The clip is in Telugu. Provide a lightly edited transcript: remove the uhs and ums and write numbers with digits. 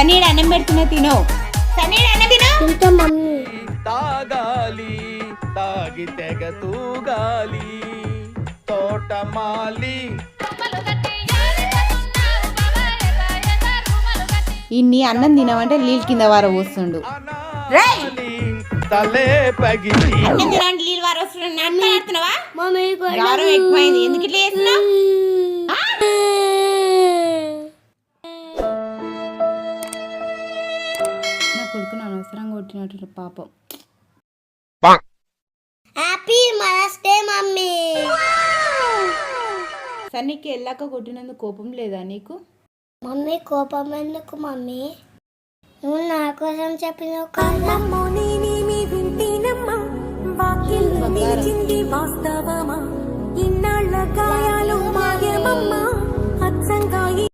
సన్నీడు అన్నం పెడుతున్నా తిను. సన్నీడు అన్నం తిను. మమ్మీ తాగాలి తాగి తెగ తూగాలి తోటమాలి. ఇన్ని అన్నం తినమంటే నీళ్ళు కింద వార పోస్తుండు. తలే పగిలి అన్నం తినండి నీళ్ళు వార వస్తుండు. అన్నం ఆడుతున్నావా? మమ్మీ గారం ఎక్కువైంది. ఎందుకు ఇట్లా చేస్తున్నావు? నా కొడుకుని అనవసరంగా కొట్టినట్టు పాపం. Happy mother's day mummy. సన్నీకి వెళ్ళాక కొట్టినందుకు కోపం లేదా నీకు? మమ్మీ కోపం ఎందుకు మమ్మీ? నువ్వు నా కోసం చెప్పిన కదా. వాక్యం నిలిచింది వాస్తవమా? ఇన్నాళ్ళ గాయ